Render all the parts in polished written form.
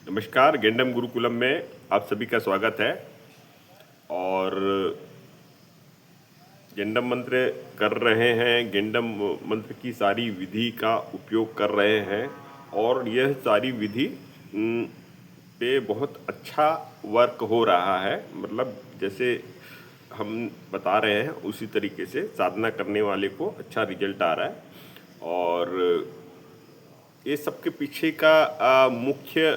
नमस्कार। गेंडम गुरुकुलम में आप सभी का स्वागत है। और गेंडम मंत्र कर रहे हैं। गेंडम मंत्र की सारी विधि का उपयोग कर रहे हैं और यह सारी विधि पे बहुत अच्छा वर्क हो रहा है। मतलब जैसे हम बता रहे हैं उसी तरीके से साधना करने वाले को अच्छा रिजल्ट आ रहा है। और ये सबके पीछे का मुख्य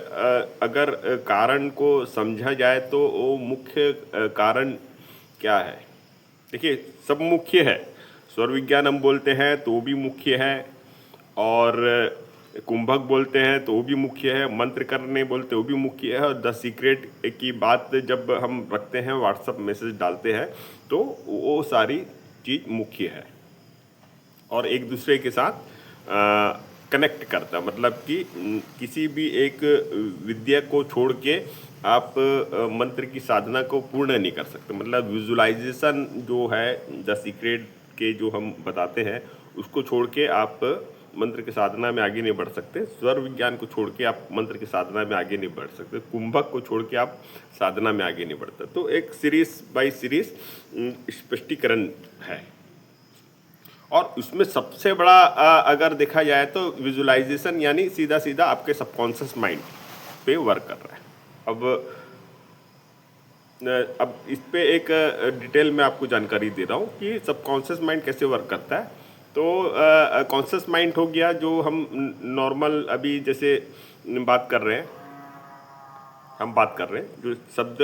अगर कारण को समझा जाए तो वो मुख्य कारण क्या है। देखिए, सब मुख्य है। स्वर विज्ञान हम बोलते हैं तो वो भी मुख्य है, और कुंभक बोलते हैं तो वो भी मुख्य है, मंत्र करने बोलते वो भी मुख्य है, और द सीक्रेट की बात जब हम रखते हैं, व्हाट्सएप मैसेज डालते हैं, तो वो सारी चीज़ मुख्य है और एक दूसरे के साथ कनेक्ट करता। मतलब कि किसी भी एक विद्या को छोड़ के आप मंत्र की साधना को पूर्ण नहीं कर सकते। मतलब विजुलाइजेशन जो है द सीक्रेट के जो हम बताते हैं उसको छोड़ के आप मंत्र की साधना में आगे नहीं बढ़ सकते। स्वर विज्ञान को छोड़ के आप मंत्र की साधना में आगे नहीं बढ़ सकते। कुंभक को छोड़ के आप साधना में आगे नहीं बढ़ते। तो एक सीरीज बाय सीरीज स्पष्टीकरण है, और उसमें सबसे बड़ा अगर देखा जाए तो विजुलाइजेशन, यानी सीधा सीधा आपके सबकॉन्शियस माइंड पे वर्क कर रहा है। अब इस पे एक डिटेल में आपको जानकारी दे रहा हूँ कि सबकॉन्शियस माइंड कैसे वर्क करता है। तो कॉन्शियस माइंड हो गया जो हम नॉर्मल अभी जैसे बात कर रहे हैं, हम बात कर रहे हैं जो शब्द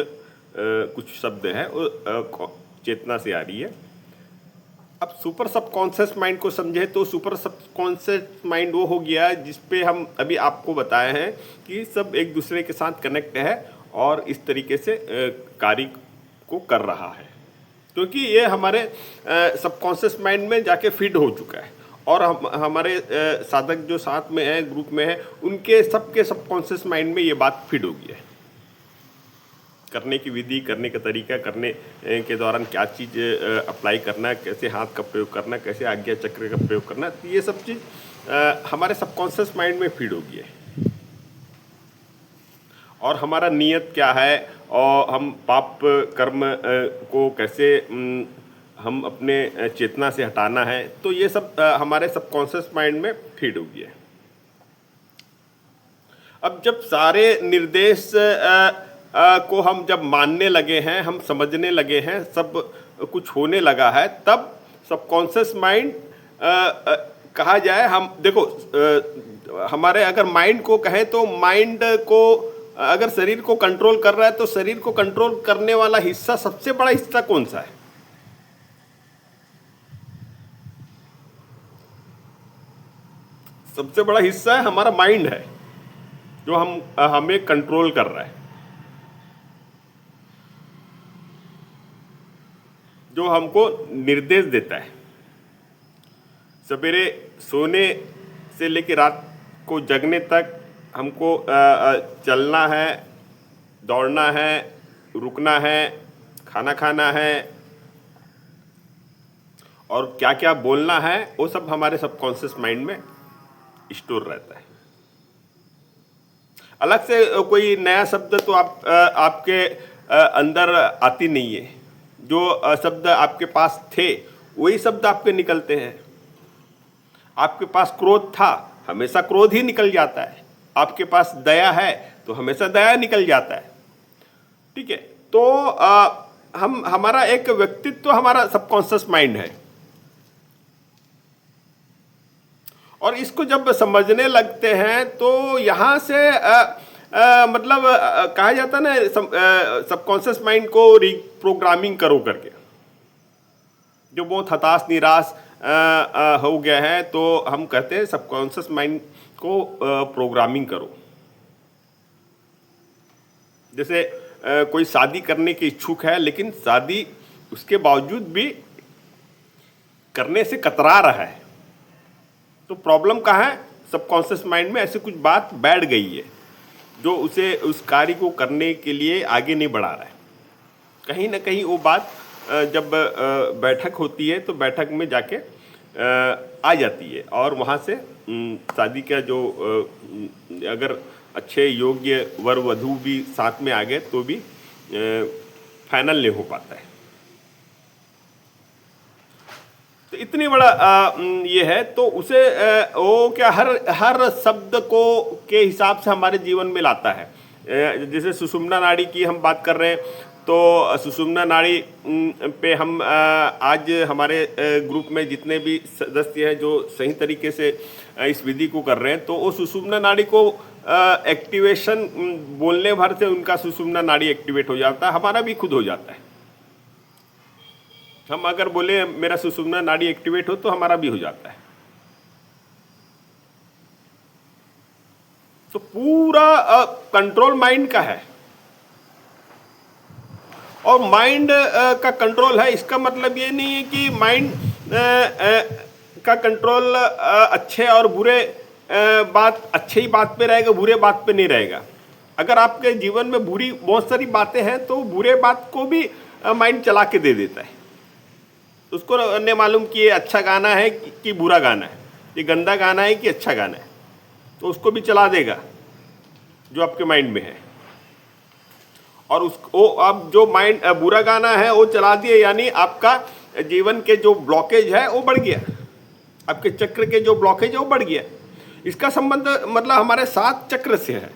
कुछ शब्द है वो चेतना से आ रही है। अब सुपर सबकॉन्शियस माइंड को समझे तो सुपर सबकॉन्शियस माइंड वो हो गया जिस पे हम अभी आपको बताए हैं कि सब एक दूसरे के साथ कनेक्ट है और इस तरीके से कार्य को कर रहा है, क्योंकि ये हमारे सबकॉन्शियस माइंड में जाके फीड हो चुका है। और हमारे साधक जो साथ में है, ग्रुप में है, उनके सबके सबकॉन्शियस माइंड में ये बात फीड हो गई है। करने की विधि, करने का तरीका, करने के दौरान क्या चीज़ अप्लाई करना है, कैसे हाथ का प्रयोग करना, कैसे आज्ञा चक्र का प्रयोग करना, तो ये सब चीज़ हमारे सबकॉन्शियस माइंड में फीड होगी है। और हमारा नियत क्या है और हम पाप कर्म को कैसे हम अपने चेतना से हटाना है, तो ये सब हमारे सबकॉन्शियस माइंड में फीड होगी है। अब जब सारे निर्देश को हम जब मानने लगे हैं, हम समझने लगे हैं, सब कुछ होने लगा है, तब सबकॉन्शियस माइंड कहा जाए, हम देखो हमारे अगर माइंड को कहें तो माइंड को अगर शरीर को कंट्रोल कर रहा है तो शरीर को कंट्रोल करने वाला हिस्सा, सबसे बड़ा हिस्सा कौन सा है? सबसे बड़ा हिस्सा है हमारा माइंड है, जो हमें कंट्रोल कर रहा है, जो हमको निर्देश देता है। सवेरे सोने से लेकर रात को जगने तक हमको चलना है, दौड़ना है, रुकना है, खाना खाना है, और क्या क्या बोलना है, वो सब हमारे सबकॉन्शियस माइंड में स्टोर रहता है। अलग से कोई नया शब्द तो आपके अंदर आती नहीं है। जो शब्द आपके पास थे वही शब्द आपके निकलते हैं। आपके पास क्रोध था, हमेशा क्रोध ही निकल जाता है। आपके पास दया है तो हमेशा दया निकल जाता है। ठीक है, तो हमारा एक व्यक्तित्व हमारा सबकॉन्शियस माइंड है, और इसको जब समझने लगते हैं तो यहाँ से मतलब कहा जाता ना, सबकॉन्शियस माइंड को रिप्रोग्रामिंग करो करके। जो बहुत हताश निराश हो गया है तो हम कहते हैं सबकॉन्शियस माइंड को प्रोग्रामिंग करो। जैसे कोई शादी करने के इच्छुक है, लेकिन शादी उसके बावजूद भी करने से कतरा रहा है, तो प्रॉब्लम कहाँ है? सबकॉन्शियस माइंड में ऐसी कुछ बात बैठ गई है जो उसे उस कार्य को करने के लिए आगे नहीं बढ़ा रहा है। कहीं ना कहीं वो बात जब बैठक होती है तो बैठक में जाके आ जाती है, और वहाँ से शादी का जो अगर अच्छे योग्य वर वधू भी साथ में आ गए तो भी फाइनल नहीं हो पाता है। तो इतनी बड़ा ये है, तो उसे वो क्या हर हर शब्द को के हिसाब से हमारे जीवन में लाता है। जैसे सुषुम्ना नाड़ी की हम बात कर रहे हैं, तो सुषुम्ना नाड़ी पे हम आज हमारे ग्रुप में जितने भी सदस्य हैं जो सही तरीके से इस विधि को कर रहे हैं, तो वो सुषुम्ना नाड़ी को एक्टिवेशन बोलने भर से उनका सुषुम्ना नाड़ी एक्टिवेट हो जाता है, हमारा भी खुद हो जाता है। हम अगर बोले मेरा सुषुम्ना नाड़ी एक्टिवेट हो तो हमारा भी हो जाता है। तो पूरा कंट्रोल माइंड का है, और माइंड का कंट्रोल है, इसका मतलब ये नहीं है कि माइंड का कंट्रोल अच्छे और बुरे बात, अच्छे ही बात पे रहेगा, बुरे बात पे नहीं रहेगा। अगर आपके जीवन में बुरी बहुत सारी बातें हैं तो बुरे बात को भी माइंड चला के दे देता है। उसको ने मालूम कि ये अच्छा गाना है कि बुरा गाना है, ये गंदा गाना है कि अच्छा गाना है, तो उसको भी चला देगा जो आपके माइंड में है। और उसको अब जो माइंड बुरा गाना है वो चला दिए, यानी आपका जीवन के जो ब्लॉकेज है वो बढ़ गया, आपके चक्र के जो ब्लॉकेज है वो बढ़ गया। इसका संबंध मतलब हमारे 7 चक्र से है।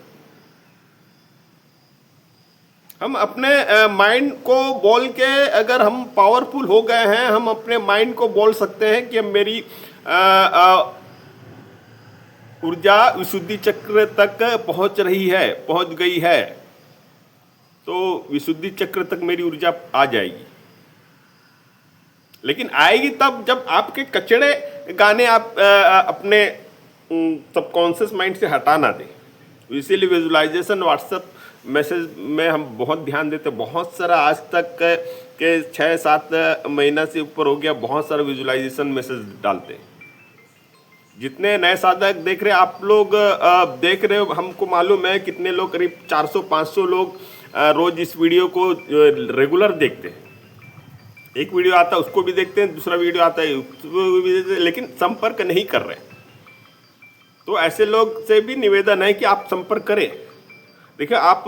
हम अपने माइंड को बोल के अगर हम पावरफुल हो गए हैं, हम अपने माइंड को बोल सकते हैं कि मेरी ऊर्जा विशुद्धि चक्र तक पहुंच रही है, पहुंच गई है, तो विशुद्धि चक्र तक मेरी ऊर्जा आ जाएगी। लेकिन आएगी तब जब आपके कचड़े गाने आप अपने सबकॉन्शियस माइंड से हटा ना दें। इसीलिए विजुअलाइजेशन व्हाट्सएप मैसेज में हम बहुत ध्यान देते, बहुत सारा आज तक के 6-7 महीना से ऊपर हो गया, बहुत सारा विजुअलाइजेशन मैसेज डालते हैं। जितने नए साधक देख रहे हैं, आप लोग देख रहे हो, हमको मालूम है कितने लोग, करीब 400-500 लोग रोज इस वीडियो को रेगुलर देखते हैं। एक वीडियो आता है उसको भी देखते हैं, दूसरा वीडियो आता है उसको भी देखते हैं, लेकिन संपर्क नहीं कर रहे। तो ऐसे लोग से भी निवेदन है कि आप संपर्क करें। देखिए, आप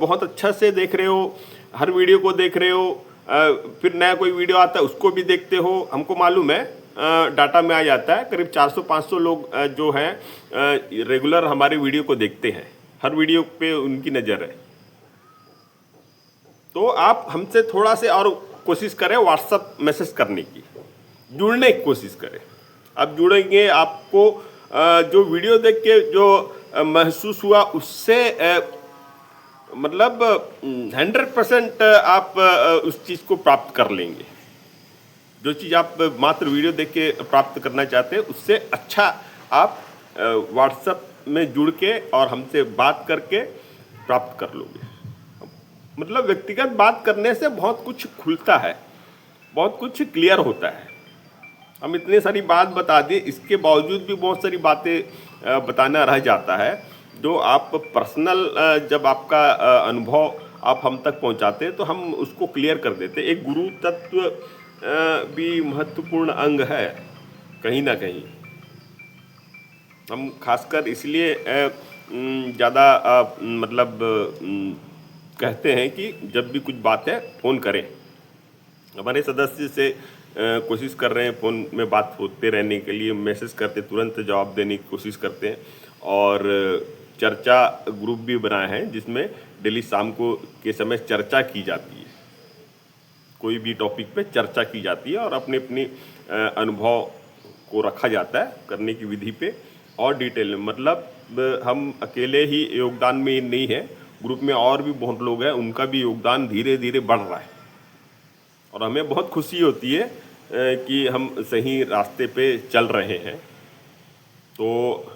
बहुत अच्छा से देख रहे हो, हर वीडियो को देख रहे हो, फिर नया कोई वीडियो आता है उसको भी देखते हो, हमको मालूम है, डाटा में आ जाता है। करीब 400-500 लोग जो हैं रेगुलर हमारे वीडियो को देखते हैं, हर वीडियो पे उनकी नज़र है। तो आप हमसे थोड़ा से और कोशिश करें व्हाट्सएप मैसेज करने की, जुड़ने की कोशिश करें। आप जुड़ेंगे, आपको जो वीडियो देख के जो महसूस हुआ उससे मतलब 100% आप उस चीज़ को प्राप्त कर लेंगे। जो चीज़ आप मात्र वीडियो देख के प्राप्त करना चाहते हैं, उससे अच्छा आप व्हाट्सएप में जुड़ के और हमसे बात करके प्राप्त कर लोगे। मतलब व्यक्तिगत बात करने से बहुत कुछ खुलता है, बहुत कुछ क्लियर होता है। हम इतनी सारी बात बता दिए, इसके बावजूद भी बहुत सारी बातें बताना रह जाता है, जो आप पर्सनल जब आपका अनुभव आप हम तक पहुंचाते हैं तो हम उसको क्लियर कर देते। एक गुरु तत्व भी महत्वपूर्ण अंग है कहीं ना कहीं। हम खासकर इसलिए ज़्यादा मतलब कहते हैं कि जब भी कुछ बात है फ़ोन करें। हमारे सदस्य से कोशिश कर रहे हैं फ़ोन में बात होते रहने के लिए, मैसेज करते तुरंत जवाब देने की कोशिश करते हैं। और चर्चा ग्रुप भी बनाए हैं जिसमें डेली शाम को के समय चर्चा की जाती है, कोई भी टॉपिक पे चर्चा की जाती है और अपने अपने अनुभव को रखा जाता है करने की विधि पे और डिटेल में। मतलब हम अकेले ही योगदान में नहीं है, ग्रुप में और भी बहुत लोग हैं, उनका भी योगदान धीरे धीरे बढ़ रहा है और हमें बहुत खुशी होती है कि हम सही रास्ते पे चल रहे हैं। तो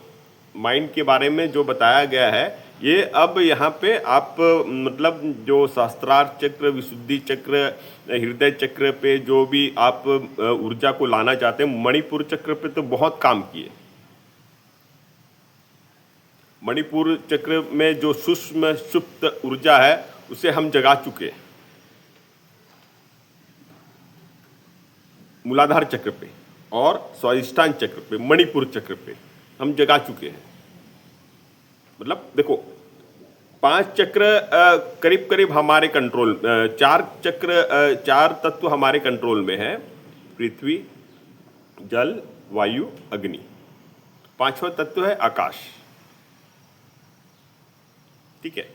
माइंड के बारे में जो बताया गया है, ये अब यहाँ पे आप मतलब जो सहस्त्रार चक्र, विशुद्धि चक्र, हृदय चक्र पे जो भी आप ऊर्जा को लाना चाहते हैं, मणिपुर चक्र पे तो बहुत काम किए। मणिपुर चक्र में जो सूक्ष्म सुप्त ऊर्जा है उसे हम जगा चुके हैं। मूलाधार चक्र पे और स्वादिष्ठान चक्र पे, मणिपुर चक्र पे हम जगा चुके हैं। मतलब देखो, 5 चक्र करीब करीब हमारे कंट्रोल, 4 चक्र, 4 तत्व हमारे कंट्रोल में है, पृथ्वी, जल, वायु, अग्नि। 5वां तत्व है आकाश। ठीक है,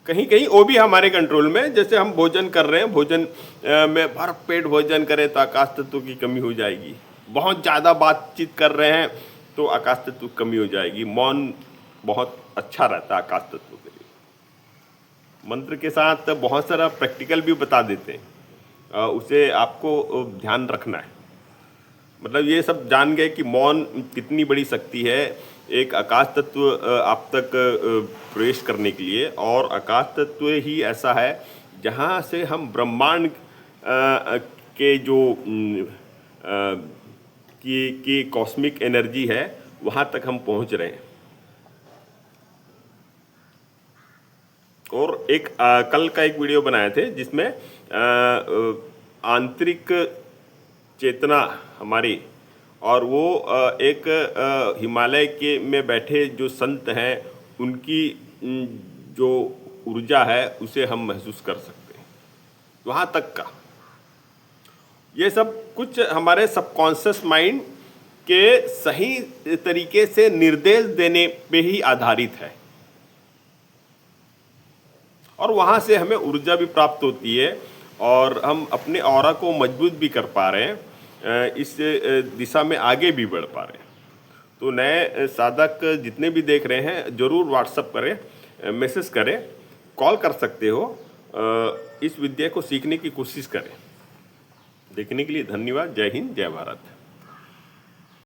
कहीं कहीं वो भी हमारे कंट्रोल में, जैसे हम भोजन कर रहे हैं, भोजन में भर पेट भोजन करें तो आकाश तत्व की कमी हो जाएगी। बहुत ज़्यादा बातचीत कर रहे हैं तो आकाश तत्व की कमी हो जाएगी। मौन बहुत अच्छा रहता है आकाश तत्व के लिए। मंत्र के साथ बहुत सारा प्रैक्टिकल भी बता देते हैं, उसे आपको ध्यान रखना है। मतलब ये सब जान गए कि मौन कितनी बड़ी शक्ति है एक आकाश तत्व आप तक प्रवेश करने के लिए। और आकाश तत्व ही ऐसा है जहाँ से हम ब्रह्मांड के जो की कॉस्मिक एनर्जी है वहाँ तक हम पहुँच रहे हैं। और एक कल का एक वीडियो बनाए थे जिसमें आंतरिक चेतना हमारी, और वो एक हिमालय के में बैठे जो संत हैं उनकी जो ऊर्जा है उसे हम महसूस कर सकते हैं। वहाँ तक का ये सब कुछ हमारे सबकॉन्शियस माइंड के सही तरीके से निर्देश देने पे ही आधारित है, और वहाँ से हमें ऊर्जा भी प्राप्त होती है और हम अपने ऑरा को मजबूत भी कर पा रहे हैं, इस दिशा में आगे भी बढ़ पा रहे हैं। तो नए साधक जितने भी देख रहे हैं ज़रूर व्हाट्सअप करें, मैसेज करें, कॉल कर सकते हो, इस विद्या को सीखने की कोशिश करें। देखने के लिए धन्यवाद। जय हिंद, जय भारत।